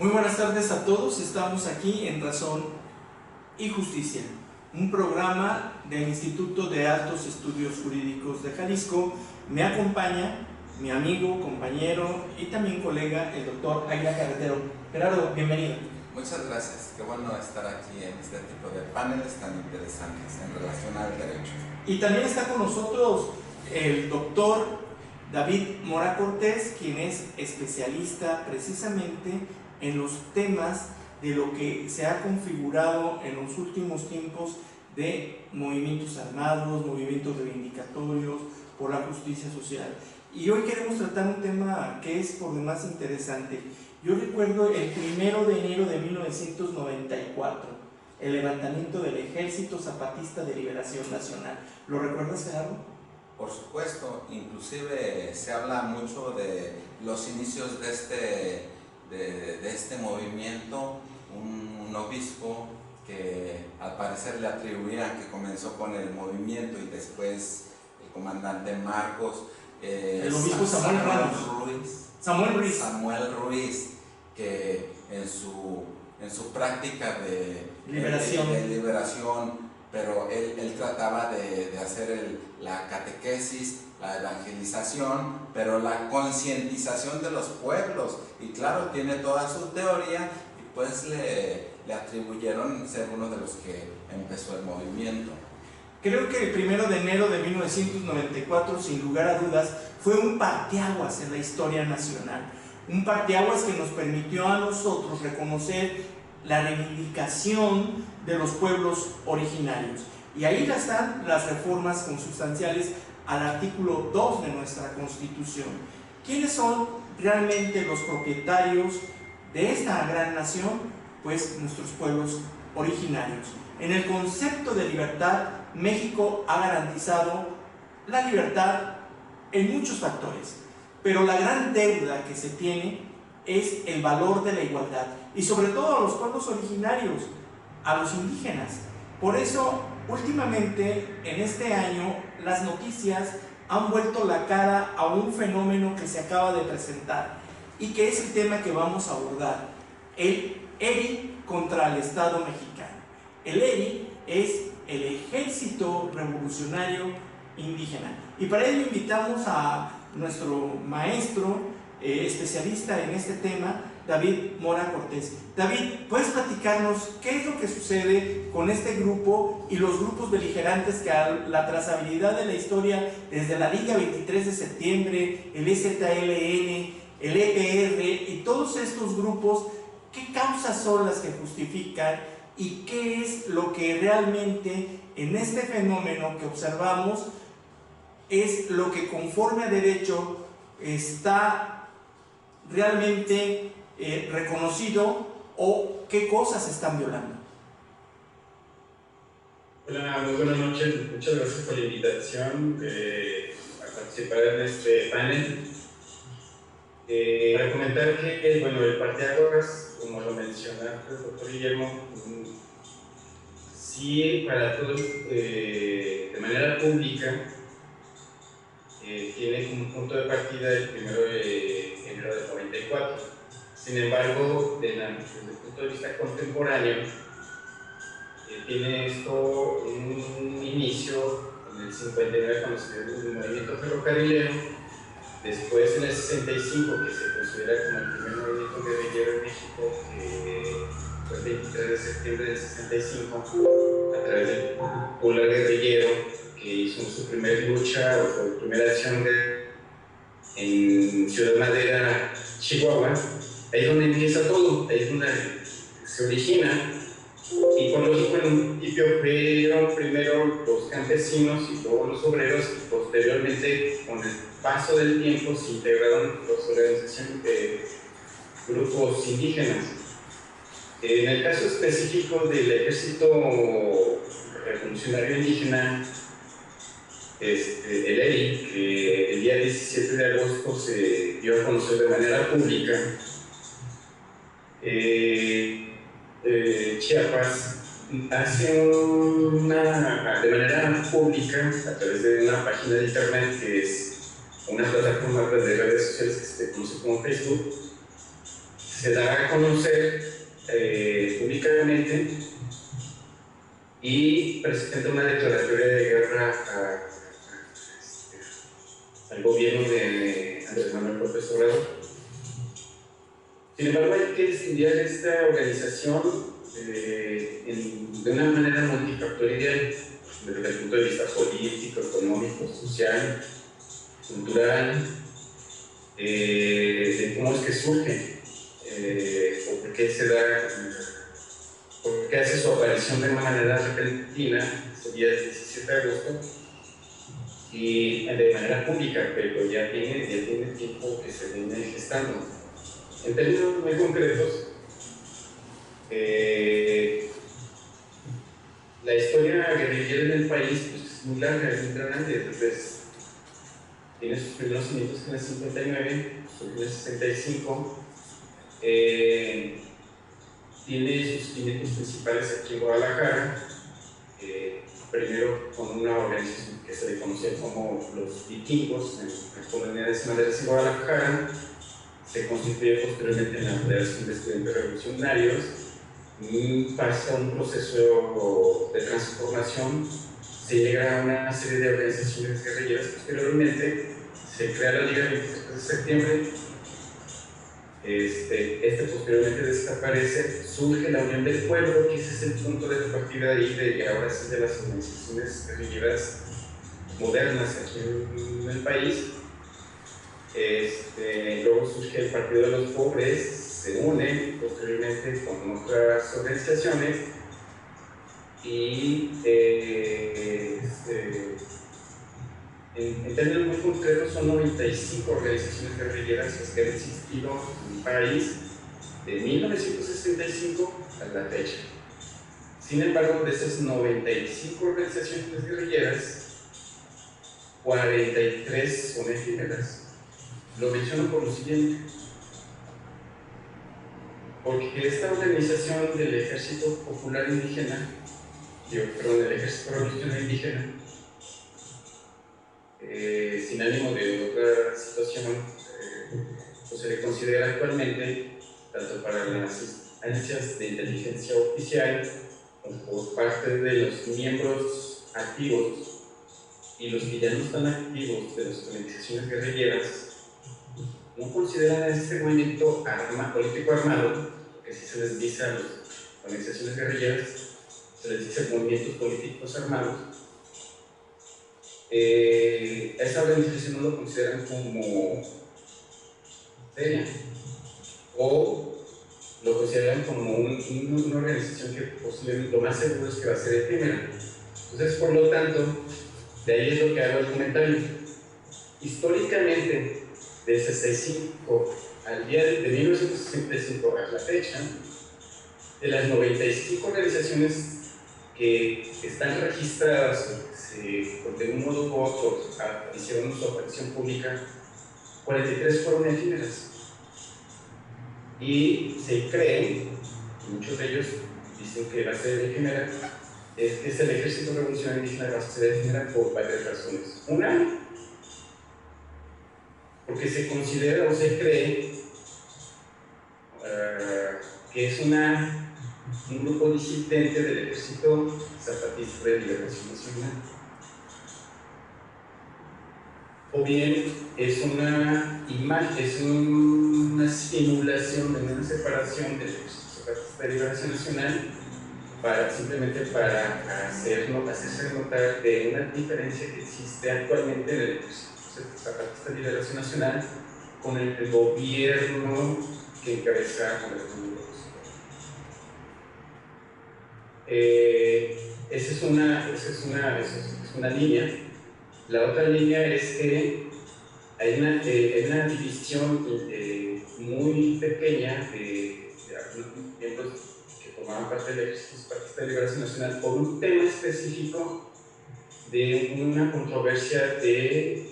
Muy buenas tardes a todos, estamos aquí en Razón y Justicia, un programa del Instituto de Altos Estudios Jurídicos de Jalisco. Me acompaña mi amigo, compañero y también colega, el doctor Águila Carretero. Gerardo, bienvenido. Muchas gracias, qué bueno estar aquí en este tipo de paneles tan interesantes en relación al derecho. Y también está con nosotros el doctor David Mora Cortés, quien es especialista precisamente en los temas de lo que se ha configurado en los últimos tiempos de movimientos armados, movimientos reivindicatorios por la justicia social. Y hoy queremos tratar un tema que es por demás interesante. Yo recuerdo el 1 de enero de 1994, el levantamiento del Ejército Zapatista de Liberación Nacional. ¿Lo recuerdas, Gerardo? Por supuesto, inclusive se habla mucho de los inicios de este movimiento. Un obispo que al parecer le atribuían que comenzó con el movimiento y después el comandante Marcos, el obispo Samuel Ruiz, que en su práctica de liberación, pero él trataba de hacer la catequesis, la evangelización, pero la concientización de los pueblos, y claro, tiene toda su teoría, y pues le atribuyeron ser uno de los que empezó el movimiento. Creo que el 1 de enero de 1994, sin lugar a dudas, fue un parteaguas en la historia nacional. Un parteaguas que nos permitió a nosotros reconocer la reivindicación de los pueblos originarios. Y ahí están las reformas consustanciales al artículo 2 de nuestra Constitución. ¿Quiénes son realmente los propietarios de esta gran nación? Pues nuestros pueblos originarios. En el concepto de libertad, México ha garantizado la libertad en muchos factores, pero la gran deuda que se tiene es el valor de la igualdad, y sobre todo a los pueblos originarios, a los indígenas. Por eso, últimamente, en este año, las noticias han vuelto la cara a un fenómeno que se acaba de presentar y que es el tema que vamos a abordar: el ERI contra el Estado mexicano. El ERI es el Ejército Revolucionario Indígena, y para ello invitamos a nuestro maestro especialista en este tema, David Mora Cortés. David, ¿puedes platicarnos qué es lo que sucede con este grupo y los grupos beligerantes que a la trazabilidad de la historia, desde la Liga 23 de septiembre, el EZLN, el EPR y todos estos grupos, qué causas son las que justifican y qué es lo que realmente en este fenómeno que observamos es lo que conforme a derecho está realmente reconocido, o qué cosas se están violando? Hola, muy buenas noches, muchas gracias por la invitación a participar en este panel. Para comentar que el parteaguas, como lo mencionaste, doctor Guillermo, sí, para todos, de manera pública, tiene como punto de partida el 1 de enero del 94. Sin embargo, desde el punto de vista contemporáneo, tiene esto un inicio en el 59, cuando se dio el movimiento ferrocarrilero. Después, en el 65, que se considera como el primer movimiento guerrillero en México, fue el 23 de septiembre del 65, a través del Popular Guerrillero, que hizo su primera lucha o su primera acción en Ciudad Madera, Chihuahua. Ahí es donde empieza todo, ahí es donde se origina. Y por lógico, en un principio fueron primero los campesinos y luego los obreros, y posteriormente, con el paso del tiempo, se integraron las organizaciones de grupos indígenas. En el caso específico del Ejército Revolucionario Indígena, el ERI, que el día 17 de agosto se dio a conocer de manera pública, Chiapas hace de manera pública, a través de una página de internet que es una plataforma de redes sociales que se conoce como Facebook, se da a conocer públicamente y presenta una declaratoria de guerra al gobierno de Andrés Manuel López Obrador. Sin embargo, hay que estudiar esta organización de una manera multifactorial, desde el punto de vista político, económico, social, cultural, de cómo es que surge, o por qué se da, por qué hace su aparición de una manera repentina, ese día 17 de agosto, y de manera pública, pero ya tiene tiempo que se viene gestando. En términos muy concretos, la historia guerrillera en el país pues, es muy larga, es muy grande. Entonces, tiene sus primeros inicios en el 59, en el 65, tiene sus inicios principales aquí en Guadalajara, primero con una organización que se le conocía como los vikingos, en las comunidades maderas en Guadalajara. Se constituye posteriormente en la Federación de Estudiantes Revolucionarios y pasa un proceso de transformación. Se llega a una serie de organizaciones guerrilleras. Posteriormente se crea la Liga 23 de septiembre. Posteriormente desaparece. Surge la Unión del Pueblo, que ese es el punto de partida ahí de ahora sí de las organizaciones guerrilleras modernas aquí en el país. Luego surge el Partido de los Pobres, se une posteriormente con otras organizaciones y en términos muy concretos son 95 organizaciones guerrilleras las que han existido en el país de 1965 a la fecha. Sin embargo, de esas 95 organizaciones guerrilleras, 43 son efímeras. Lo menciono por lo siguiente, porque esta organización del Ejército Popular Indígena, del Ejército Revolucionario Indígena, sin ánimo de otra situación, pues se le considera actualmente, tanto para las instancias de inteligencia oficial, como por parte de los miembros activos y los que ya no están activos de las organizaciones guerrilleras, no consideran a este movimiento político armado, que si se les dice a las organizaciones guerrilleras, se les dice movimientos políticos armados. Esa organización no lo consideran como seria, o lo consideran como una organización que posiblemente lo más seguro es que va a ser efímera. Entonces, por lo tanto, de ahí es lo que hago el comentario. Históricamente, de 65 al día de 1965 a la fecha, de las 95 organizaciones que están registradas, de un modo u otro hicieron su aparición pública, 43 fueron efímeras. Y se cree, muchos de ellos dicen que va a ser efímera, es el Ejército Revolucionario Indígena va a ser efímera por varias razones. Una, porque se considera o se cree que es un grupo disidente del Ejército Zapatista de Liberación Nacional, o bien es una imagen, es una simulación de una separación del Ejército Zapatista de Liberación Nacional simplemente para hacerse notar de una diferencia que existe actualmente en el Ejército Zapatista de Liberación Nacional con el gobierno que encabeza Andrés Manuel López Obrador. Esa es una línea. La otra línea es que hay una división muy pequeña de algunos miembros que formaban parte del Ejército Zapatista de Liberación Nacional por un tema específico de una controversia de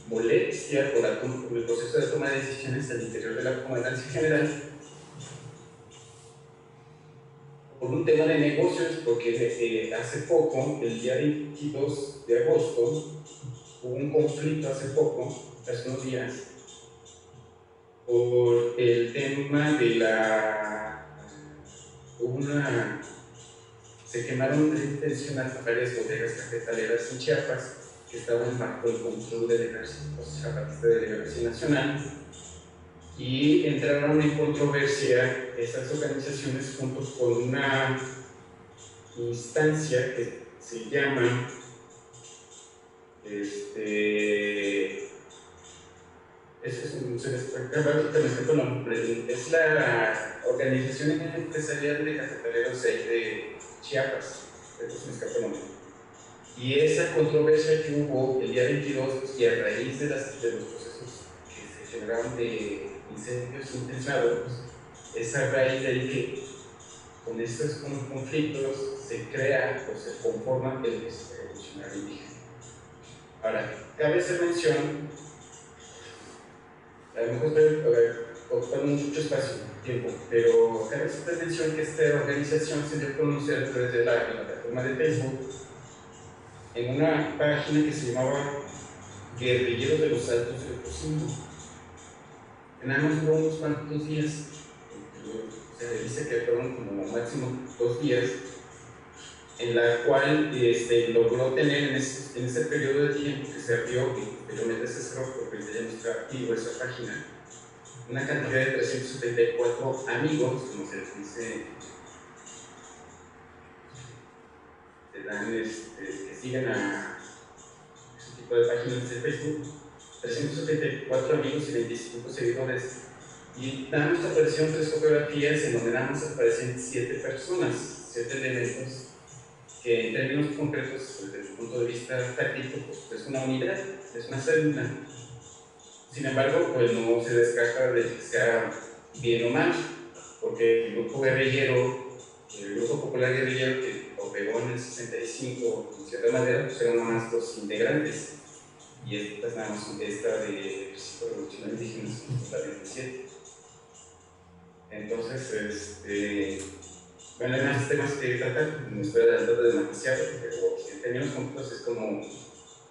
molestia por el proceso de toma de decisiones al interior de la Comandancia General, por un tema de negocios, porque hace poco, el día 22 de agosto, hubo un conflicto hace unos días, por el tema de se quemaron de intencional varias bodegas cafetaleras en Chiapas que estaban bajo el control del Ejército Zapatista de Liberación Nacional, y entraron en controversia estas organizaciones junto con una instancia que se llama es la Organización Empresarial de Cafetaleros de Chiapas, se me escapa el nombre. Y esa controversia que hubo el día 22, y a raíz de los procesos que se generaron de incendios intencionados, es a raíz de ahí que con estos conflictos se crea o se conforma el revolucionario indígena. Ahora, cabe hacer mención, a lo mejor estoy ocupando mucho espacio, tiempo, pero cabe hacer mención que esta organización se dio a conocer a través de la plataforma de Facebook en una página que se llamaba Guerrilleros de los Altos del Cocino. Nada más duró unos cuantos días, se dice que fueron como máximo 2 días, en la cual logró tener en ese periodo de tiempo que se abrió, y posteriormente se cerró porque ya no está activo esa página, una cantidad de 374 amigos, como se les dice, que siguen a ese tipo de páginas de Facebook, 374 amigos y 25 seguidores. Y nada más aparecieron 3 fotografías en donde nada más aparecen 7 personas, 7 elementos que en términos concretos, desde el punto de vista táctico, pues es una unidad, es una célula. Sin embargo, pues no se descarta de que sea bien o mal, porque el grupo guerrillero, el grupo popular guerrillero que operó en el 65, de cierta manera, pues eran nada más 2 integrantes, y esta nada más esta de Ejército Revolucionario Indígena, la 27. Entonces, bueno, hay más temas que tratar, no estoy adelantando demasiado, pero en términos concretos es como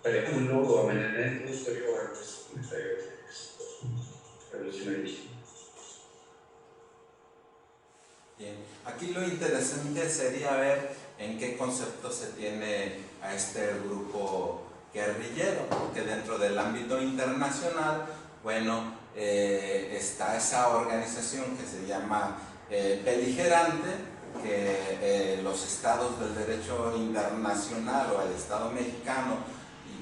para un logo a manera introductoria a nuestra revolución indígena. Bien, aquí lo interesante sería ver en qué concepto se tiene a este grupo guerrillero, porque dentro del ámbito internacional, bueno, está esa organización que se llama beligerante, que los estados del derecho internacional o el Estado mexicano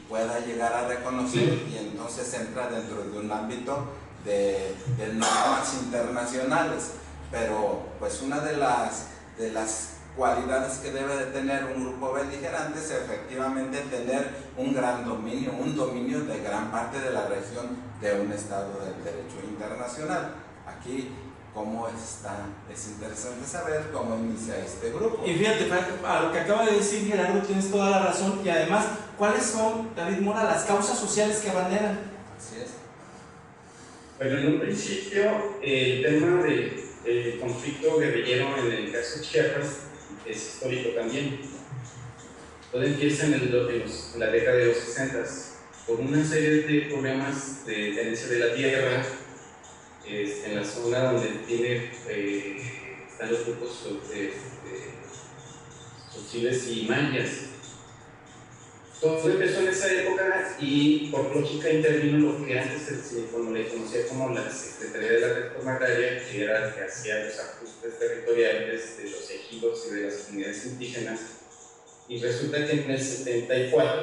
pueda llegar a reconocer, y entonces entra dentro de un ámbito de normas internacionales. Pero pues una de las cualidades que debe de tener un grupo beligerante es efectivamente tener un gran dominio, un dominio de gran parte de la región de un estado del derecho internacional. Aquí cómo está, es interesante saber cómo inicia este grupo. Y fíjate, a lo que acaba de decir Gerardo, tienes toda la razón, y además, ¿cuáles son, David Mora, las causas sociales que abanderan? Así es. Bueno, en un principio, el tema del conflicto guerrillero en el caso de Chiapas es histórico también. Todo empieza en la década de los 60 por una serie de problemas de tenencia de la tierra en la zona donde están los grupos sociales y mayas. Todo empezó en esa época y por lógica intervino lo que antes se conocía como la Secretaría de la Reforma Agraria, que era la que hacía los ajustes territoriales de los ejidos y de las comunidades indígenas. Y resulta que en el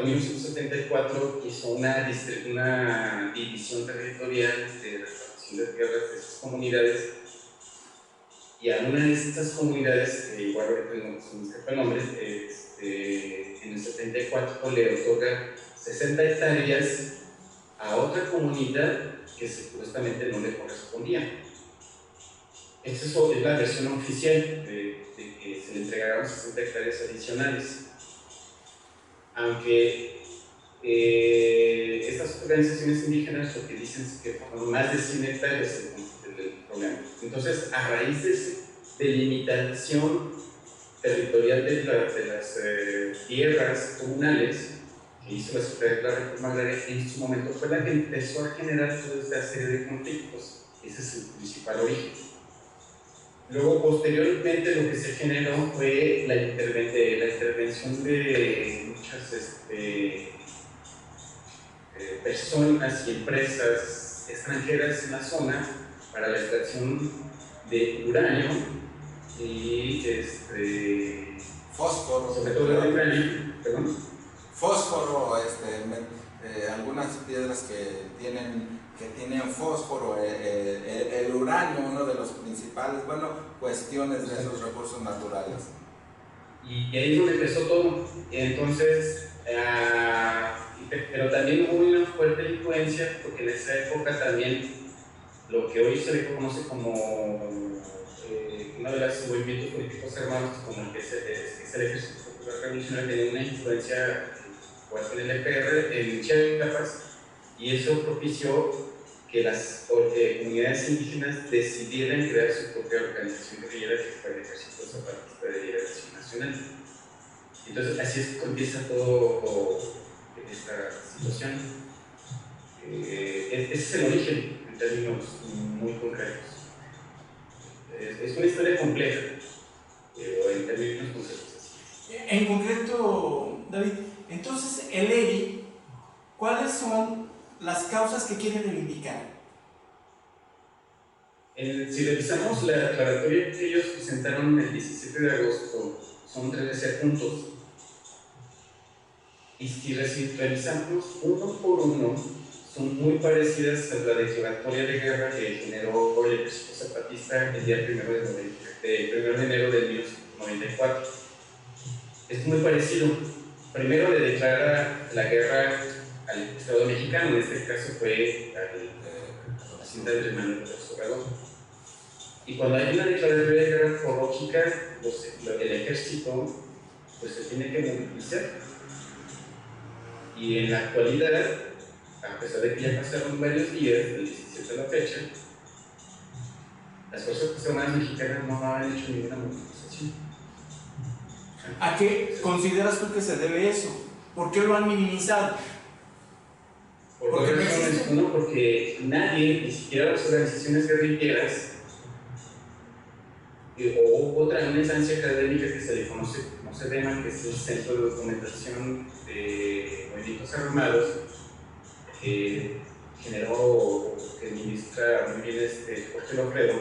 1974 hizo una división territorial de la repartición de tierras de esas comunidades, y a una de estas comunidades, igual ahorita no se me escapa el nombre, en el 74 le otorga 60 hectáreas a otra comunidad que supuestamente no le correspondía. Esa es la versión oficial de que se le entregaron 60 hectáreas adicionales. Aunque estas organizaciones indígenas lo que dicen es que fueron más de 100 hectáreas el problema. Entonces, a raíz de esa delimitación territorial de las tierras comunales que hizo la Secretaría de la Reforma Agraria, en su momento fue la que empezó a generar toda esta serie de conflictos. Ese es el principal origen. Luego, posteriormente, lo que se generó fue la intervención de muchas personas y empresas extranjeras en la zona para la extracción de uranio y fósforo, sobre todo de uranio, perdón. Fósforo, algunas piedras que tienen fósforo, el uranio, uno de los principales, cuestiones de esos recursos naturales. Y ahí es donde empezó todo. Entonces, pero también hubo una fuerte influencia, porque en esa época también lo que hoy se le conoce como uno de los movimientos políticos armados, como el que es el Ejército Popular Revolucionario, tenía una influencia fuerte en el EPR, en Chiapas, y eso propició que las comunidades indígenas decidieran crear su propia organización guerrillera, que fue el Ejército Zapatista de Liberación Nacional. Entonces, así es como empieza todo esta situación. Ese es el origen, en términos muy concretos. Es una historia compleja, pero en términos concretos. En concreto, David, entonces el ERI, ¿cuáles son las causas que quiere reivindicar? Si revisamos la declaratoria que ellos presentaron el 17 de agosto, son 13 puntos. Y si revisamos uno por uno, son muy parecidas a la declaratoria de guerra que generó el Ejército Zapatista el día 1 de enero de 1994. Es muy parecido. Primero le declara la guerra al Estado mexicano, en este caso fue a la hacienda de Manuel López Obrador. Y cuando hay una declaratoria de guerra ecológica, el ejército pues, se tiene que movilizar. Y en la actualidad, a pesar de que ya pasaron varios días, del 17 de la fecha, las Fuerzas Armadas mexicanas no han hecho ninguna movilización. ¿A qué consideras tú que se debe eso? ¿Por qué lo han minimizado? Por dos razones. Uno, porque nadie, ni siquiera las organizaciones guerrilleras, o otra, una instancia académica que se le conoce como CEDEMA, que es el Centro de Documentación de Movimientos Armados, que generó, que administra muy bien Jorge Lofredo,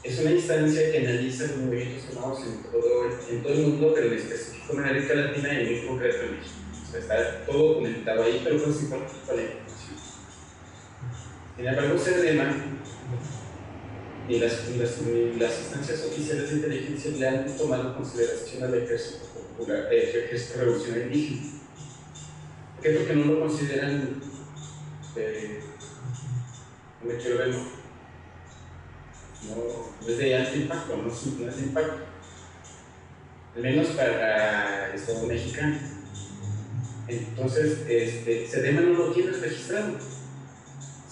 es una instancia que analiza los movimientos armados en todo el mundo, pero en específico en América Latina y muy concreto en México. O sea, está todo documentado ahí, pero pues importante para la información. Sin embargo, CEDEMA ni las instancias oficiales de inteligencia le han tomado en consideración al Ejército Popular, Ejército Revolucionario Indígena. ¿Qué es lo que no lo consideran? No me quiero ver, no es de alto impacto, no es de impacto, al menos para el Estado mexicano. Entonces, CEDEMA no lo tiene registrado.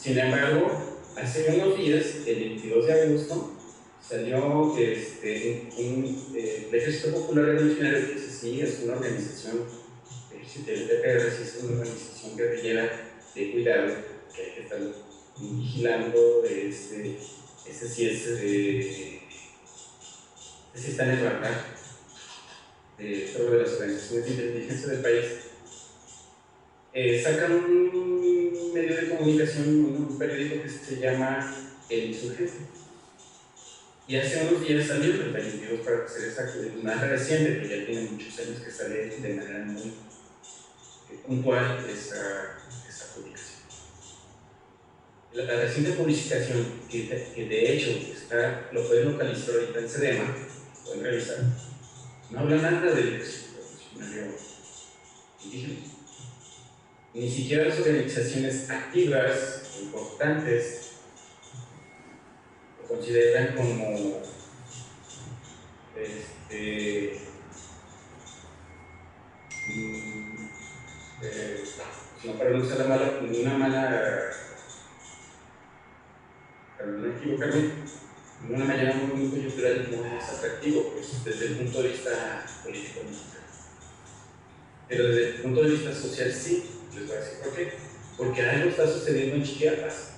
Sin embargo, hace unos días, el 22 de agosto, salió el Ejército Popular Revolucionario, que sí es una organización, el EPR sí es una organización guerrillera de cuidado, que hay que estar vigilando, ese sí está en el radar sobre las organizaciones de inteligencia del país. Sacan un medio de comunicación, un periódico que se llama El Insurgente. Y hace unos días salió, el 22 para ser exacto, más reciente, pero ya tiene muchos años que sale de manera muy puntual esa publicación. La reciente publicación, que de hecho lo pueden localizar ahorita en CEDEMA, pueden revisar, no habla nada del Ejército Revolucionario Indígena. Ni siquiera las organizaciones activas, importantes, lo consideran como no para no usar una mala, para no equivocarme, de una manera muy coyuntural, no es atractivo, pues, desde el punto de vista político mexicano. Pero desde el punto de vista social sí. Les voy a decir por qué. Porque algo está sucediendo en Chiapas.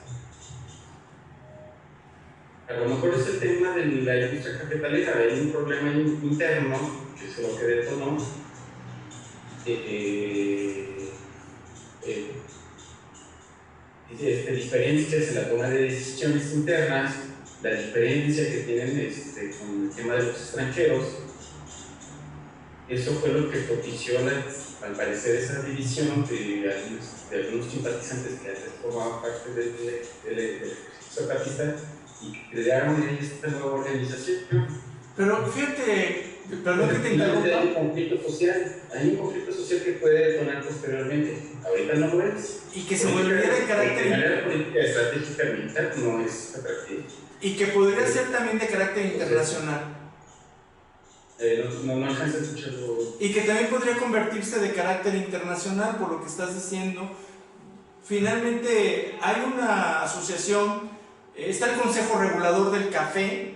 a lo mejor es el tema de la industria cafetalera, hay un problema interno, que es lo que detonó, diferencias en la toma de decisiones internas, la diferencia que tienen con el tema de los extranjeros. Eso fue lo que propició, al parecer, esa división de algunos simpatizantes que antes formaban parte del zapatista y crearon esta nueva organización. Pero fíjate, perdón que te interrumpa. Hay un conflicto social que puede detonar posteriormente. Ahorita no lo es. Y que se volvería de carácter. De manera política estratégica militar no es atractivo. Y que podría ser también de carácter internacional. No alcanza a escucharlo. Y que también podría convertirse de carácter internacional, por lo que estás diciendo. Finalmente, hay una asociación, está el Consejo Regulador del Café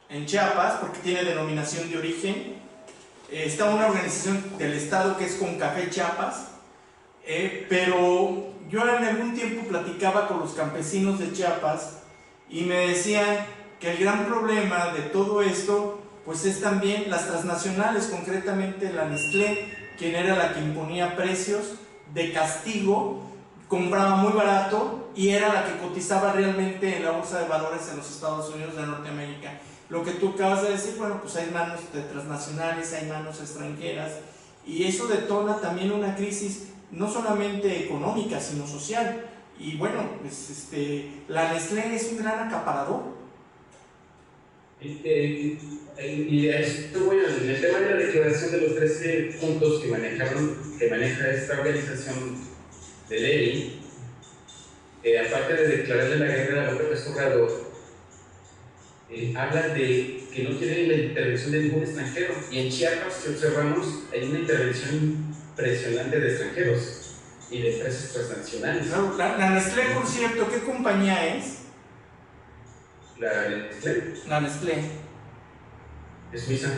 en Chiapas, porque tiene denominación de origen. Está una organización del Estado que es Concafé Chiapas. Pero yo en algún tiempo platicaba con los campesinos de Chiapas y me decían que el gran problema de todo esto pues es también las transnacionales, concretamente la Nestlé, quien era la que imponía precios de castigo, compraba muy barato y era la que cotizaba realmente en la bolsa de valores en los Estados Unidos de Norteamérica. Lo que tú acabas de decir, bueno, pues hay manos de transnacionales, hay manos extranjeras, y eso detona también una crisis no solamente económica, sino social. Y bueno, pues la Nestlé es un gran acaparador. Y esto, bueno, en el tema de la declaración de los 13 puntos que maneja esta organización de ley, aparte de declararle la guerra a López Obrador, habla de que no tienen la intervención de ningún extranjero. Y en Chiapas, si observamos, hay una intervención impresionante de extranjeros y de empresas transnacionales. Claro, la Nestlé, por cierto, ¿qué compañía es? La Nestlé. La Nestlé. Es suiza.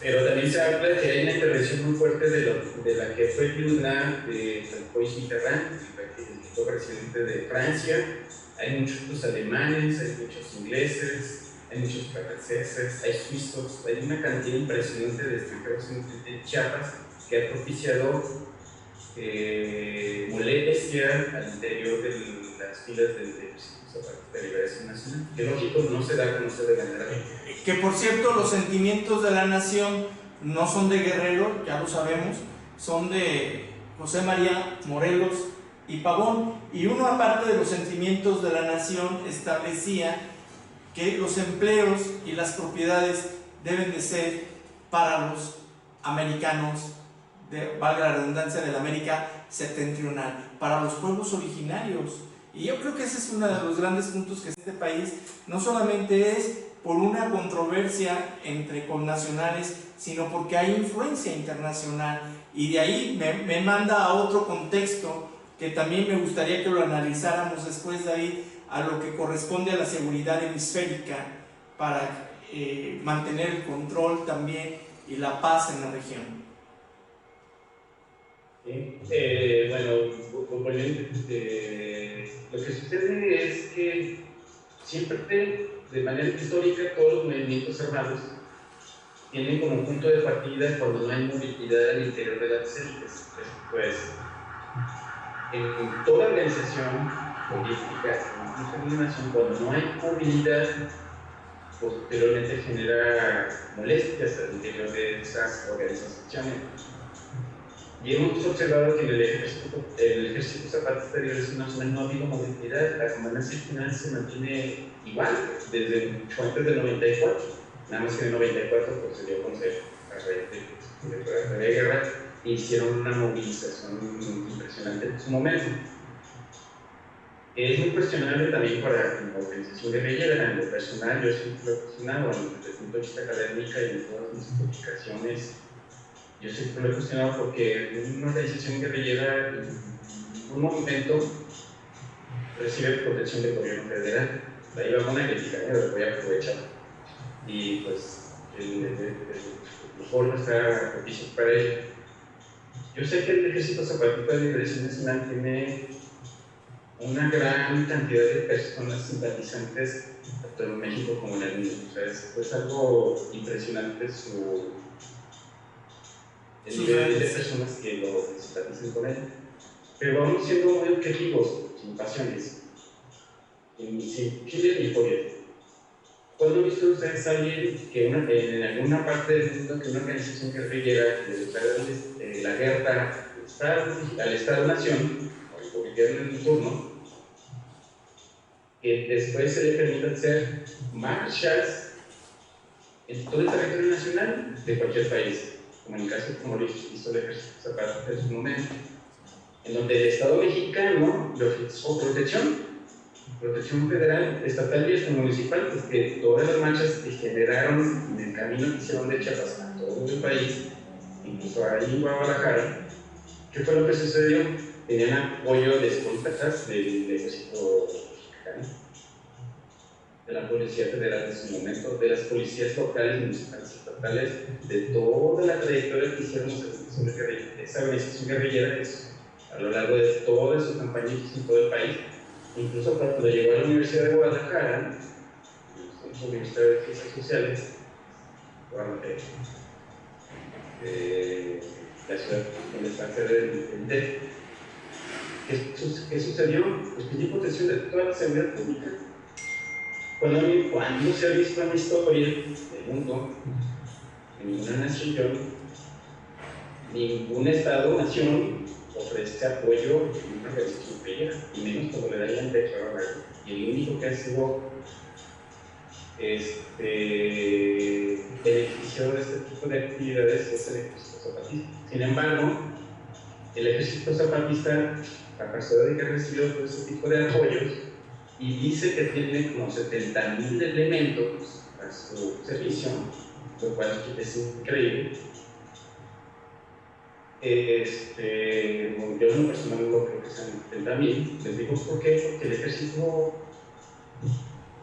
Pero también se habla que hay una intervención muy fuerte de la que fue viuda de Francois Mitterrand, el que fue presidente de Francia. Hay muchos alemanes, hay muchos ingleses, hay muchos franceses, hay suizos, hay una cantidad impresionante de extranjeros en Chiapas que ha propiciado molestia al interior de las filas de Liberación Nacional. Que lógico, no se da como se debe ganar. Que por cierto, los sentimientos de la nación no son de Guerrero, ya lo sabemos, son de José María Morelos y Pavón. Y uno, aparte de los sentimientos de la nación, establecía que los empleos y las propiedades deben de ser para los americanos, valga la redundancia, de la América septentrional, para los pueblos originarios. Y yo creo que ese es uno de los grandes puntos que este país no solamente es por una controversia entre connacionales, sino porque hay influencia internacional. Y de ahí me manda a otro contexto que también me gustaría que lo analizáramos después, David, a lo que corresponde a la seguridad hemisférica para mantener el control también y la paz en la región. Bueno, lo que sucede es que siempre, de manera histórica, todos los movimientos armados tienen como punto de partida cuando no hay movilidad al interior de las élites. Pues, en toda organización política, incluso en una nación, cuando no hay movilidad, posteriormente genera molestias al interior de esas organizaciones. Y hemos observado que en el ejército zapatista de Liberación Nacional no ha habido movilidad. La comandancia final se mantiene igual desde mucho antes del 94. Nada más que en el 94 pues, se dio consejo a raíz de la guerra e hicieron una movilización impresionante en su momento. Es muy cuestionable también para la organización guerrillera. En lo personal, yo siempre lo he cuestionado desde el punto de vista académico y en todas mis publicaciones. Yo siempre lo he cuestionado porque una organización guerrillera en un momento recibe protección del gobierno federal. Ahí va una crítica, lo voy a aprovechar. Y pues el foro está propicio para ello. Yo sé que el Ejército Zapatista de Liberación Nacional tiene una gran cantidad de personas simpatizantes, tanto en México como en el mundo. O sea, es algo impresionante el nivel de personas que lo simpatizan con él. Pero vamos siendo muy objetivos, sin pasiones, sin chile ni folia. ¿Cuándo han visto ustedes a alguien que en alguna parte del mundo que una organización guerrillera le declara la guerra al Estado-Nación, o al gobierno en turno, que después se le permita hacer marchas en todo el territorio nacional de cualquier país, como en el caso como lo hizo el Ejército Zapata en su momento, en donde el Estado mexicano le ofreció protección federal, estatal y hasta municipal, porque todas las marchas que generaron en el camino que hicieron de Chiapas a todo el país, incluso ahí en Guadalajara, ¿qué fue lo que sucedió? Tenían apoyo de escoltas del Ejército mexicano, de la Policía Federal en su momento, de las policías locales, municipales y estatales, de toda la trayectoria que hicieron esa organización guerrillera a lo largo de toda su campaña en todo el país. Incluso cuando llegó a la Universidad de Guadalajara, la Universidad de Ciencias Sociales, la ciudad donde está el TEC, ¿qué sucedió? Pues pidió protección de toda la seguridad pública. Cuando se ha visto en la historia del mundo, en ninguna nación, ningún Estado o nación ofrece apoyo a una organización guerrillera, y menos como le darían declarado la guerra. Y el único que ha sido beneficiado de este tipo de actividades es el Ejército Zapatista. Sin embargo, el Ejército Zapatista, a pesar de que ha recibido todo ese tipo de apoyos, y dice que tiene como 70,000 elementos a su servicio, lo cual es increíble. Yo en lo personal no creo que sean 70,000. Les digo por qué, porque el Ejército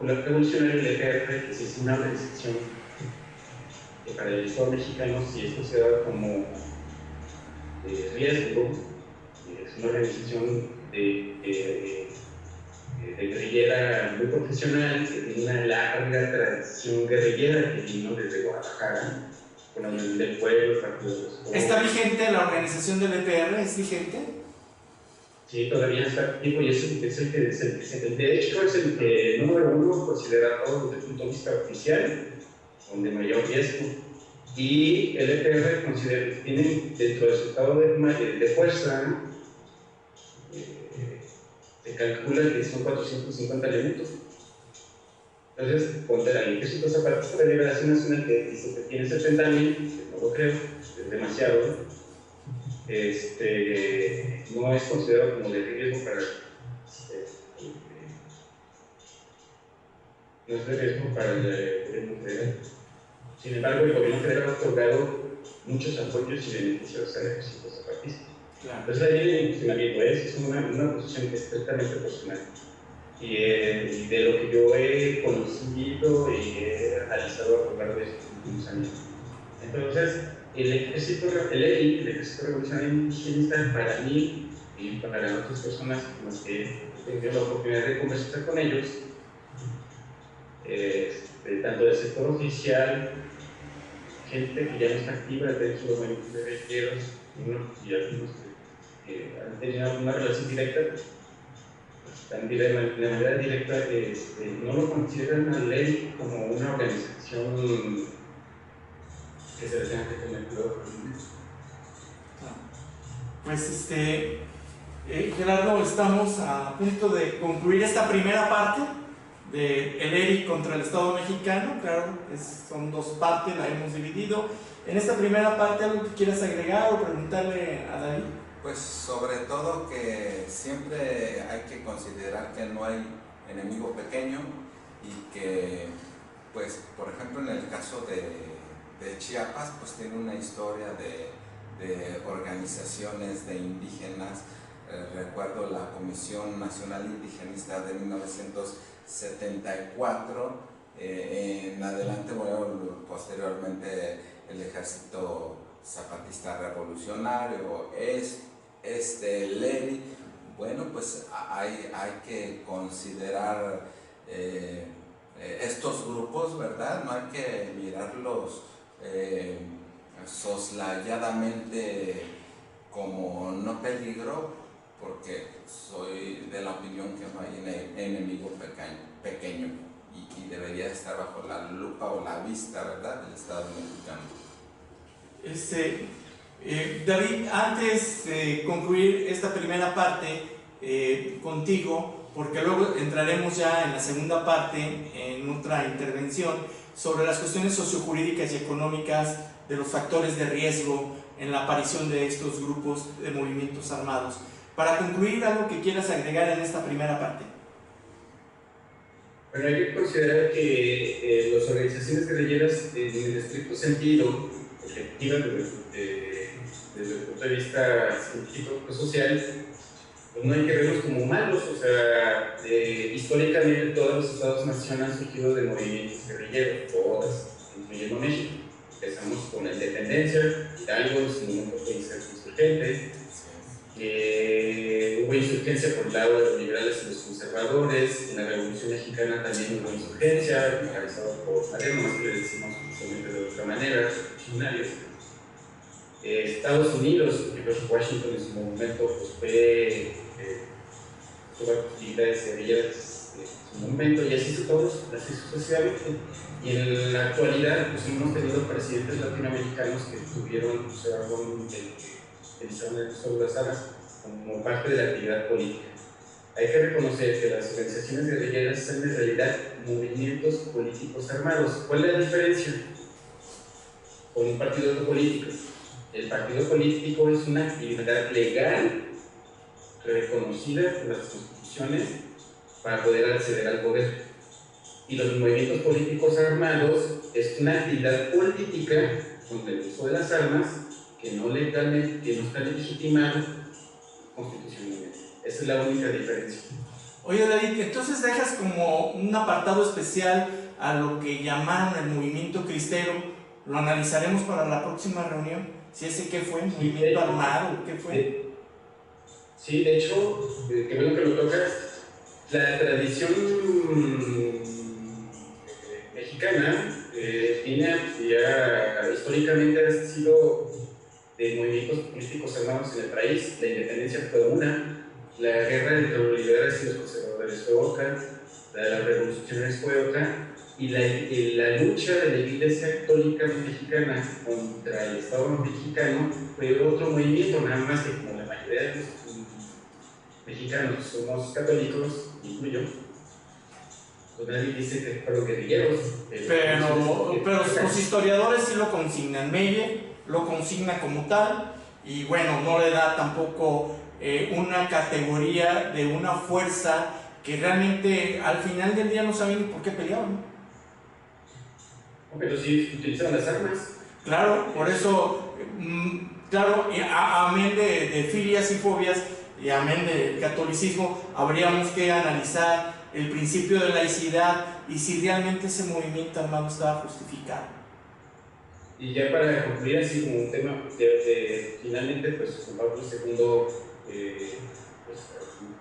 Revolucionario, el EPR, que sí es una organización que para el Estado mexicano sí es considerada como riesgo, es una organización de guerrillera muy profesional, que tiene una larga tradición guerrillera que vino desde Guadalajara, con la Unión del Pueblo, el Partido de los Pobres. ¿Está vigente la organización del EPR? ¿Es vigente? Sí, todavía está activo y es el que de hecho es el que número uno considerado desde el punto de vista oficial, donde mayor riesgo. Y el EPR considera que tiene dentro de su estado de fuerza, se calcula que son 450 elementos. Entonces, contra el Ejército Zapatista de Liberación Nacional, que dice que tiene 70,000, que no lo creo, es demasiado, no es considerado como de riesgo para no es de riesgo para el gobierno federal. Sin embargo, el gobierno federal ha otorgado muchos apoyos y beneficios al Ejército Zapatista. Claro. Entonces, la línea de funcionamiento es una posición estrictamente personal. Y de lo que yo he conocido y he analizado a lo largo de estos últimos años. Entonces, el Ejército Revolucionario Indigenista, para mí y para otras personas con las que he tenido la oportunidad de conversar con ellos, tanto del sector oficial, gente que ya no está activa dentro de los movimientos guerrilleros, y algunos que han tenido una relación directa, de manera directa, no lo consideran la ley como una organización que se tenga que tener cuidado. Pues Gerardo, estamos a punto de concluir esta primera parte de el ERI contra el Estado mexicano. Claro, son dos partes, la hemos dividido. En esta primera parte, ¿algo que quieras agregar o preguntarle a David? Pues sobre todo que siempre hay que considerar que no hay enemigo pequeño y que, pues, por ejemplo, en el caso de Chiapas, pues tiene una historia de organizaciones de indígenas. Recuerdo la Comisión Nacional Indigenista de 1974, en adelante, bueno, posteriormente el Ejército Zapatista Revolucionario, el ERI, bueno, pues hay que considerar estos grupos, ¿verdad? No hay que mirarlos soslayadamente como no peligro, porque soy de la opinión que no hay enemigo pequeño y debería estar bajo la lupa o la vista, ¿verdad?, del Estado mexicano. David, antes de concluir esta primera parte contigo, porque luego entraremos ya en la segunda parte, en otra intervención, sobre las cuestiones sociojurídicas y económicas de los factores de riesgo en la aparición de estos grupos de movimientos armados. Para concluir, ¿algo que quieras agregar en esta primera parte? Bueno, hay que considerar que las organizaciones guerrilleras, en el estricto sentido, efectivas desde el punto de vista científico-social, pues no hay que verlos como malos. O sea, históricamente todos los estados-nación han surgido de movimientos guerrilleros, todas, incluyendo México. Empezamos con la independencia, Hidalgo, en su momento fue insurgente. Hubo insurgencia por el lado de los liberales y los conservadores. En la Revolución Mexicana también hubo insurgencia, realizada por Madero, más que le decimos justamente de otra manera, revolucionarios. Estados Unidos, George Washington en su momento pues tuvo actividades guerrilleras en su momento, y así sucesivamente. Y en la actualidad pues hemos tenido presidentes latinoamericanos que tuvieron, o sea, utilizaron sobre las armas como parte de la actividad política. Hay que reconocer que las organizaciones guerrilleras son en realidad movimientos políticos armados. ¿Cuál es la diferencia con un partido político? El partido político es una actividad legal reconocida por las constituciones para poder acceder al poder. Y los movimientos políticos armados es una actividad política con el uso de las armas que no legalmente, que no está legitimado constitucionalmente. Esa es la única diferencia. Oye, David, entonces dejas como un apartado especial a lo que llamaron el movimiento cristero. ¿Lo analizaremos para la próxima reunión? Si ese qué fue, movimiento armado, ¿qué fue? Sí, de hecho, qué bueno que lo tocas. La tradición mexicana tiene ya históricamente ha sido de movimientos políticos armados en el país. La independencia fue una, la guerra entre los liberales y los conservadores fue otra, la de las revoluciones fue otra, y la lucha de la Iglesia Católica Mexicana contra el Estado mexicano fue otro movimiento, nada más que como la mayoría de los mexicanos somos católicos, incluyo, pues nadie dice que fueron guerrilleros. Pero los historiadores sí lo consignan, Meyer lo consigna como tal, y bueno, no le da tampoco una categoría de una fuerza que realmente al final del día no saben por qué peleaban, ¿no? Pero sí utilizaban las armas. Claro, por eso, claro, amén de filias y fobias y amén del catolicismo, habríamos que analizar el principio de laicidad y si realmente ese movimiento armado estaba justificado. Y ya para concluir así como un tema, finalmente pues Juan Pablo II pues,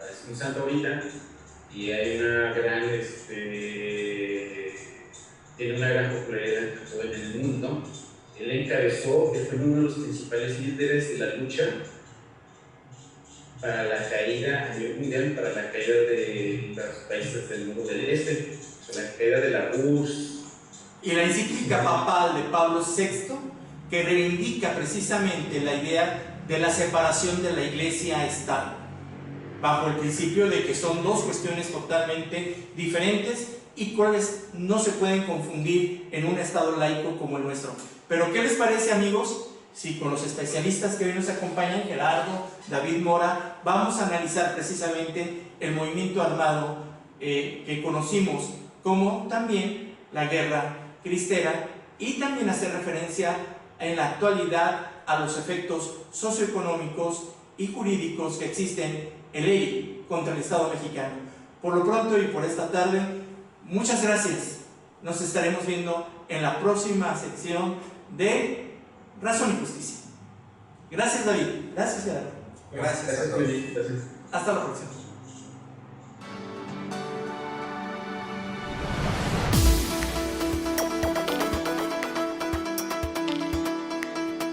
es un santo ahorita, y hay una gran tiene una gran popularidad en el mundo. Él encabezó, que fue uno de los principales líderes de la lucha para la caída a nivel mundial, para la caída de los países del mundo del este, o sea, la caída de la URSS. Y la encíclica papal de Pablo VI, que reivindica precisamente la idea de la separación de la Iglesia-Estado, bajo el principio de que son dos cuestiones totalmente diferentes y cuales no se pueden confundir en un Estado laico como el nuestro. Pero ¿qué les parece, amigos? Si con los especialistas que hoy nos acompañan, Gerardo, David Mora, vamos a analizar precisamente el movimiento armado que conocimos como también la guerra cristera, y también hacer referencia en la actualidad a los efectos socioeconómicos y jurídicos que existen en ley contra el Estado mexicano. Por lo pronto y por esta tarde, muchas gracias. Nos estaremos viendo en la próxima sección de Razón y Justicia. Gracias, David. Gracias, Gerardo. Gracias a todos. Hasta la próxima.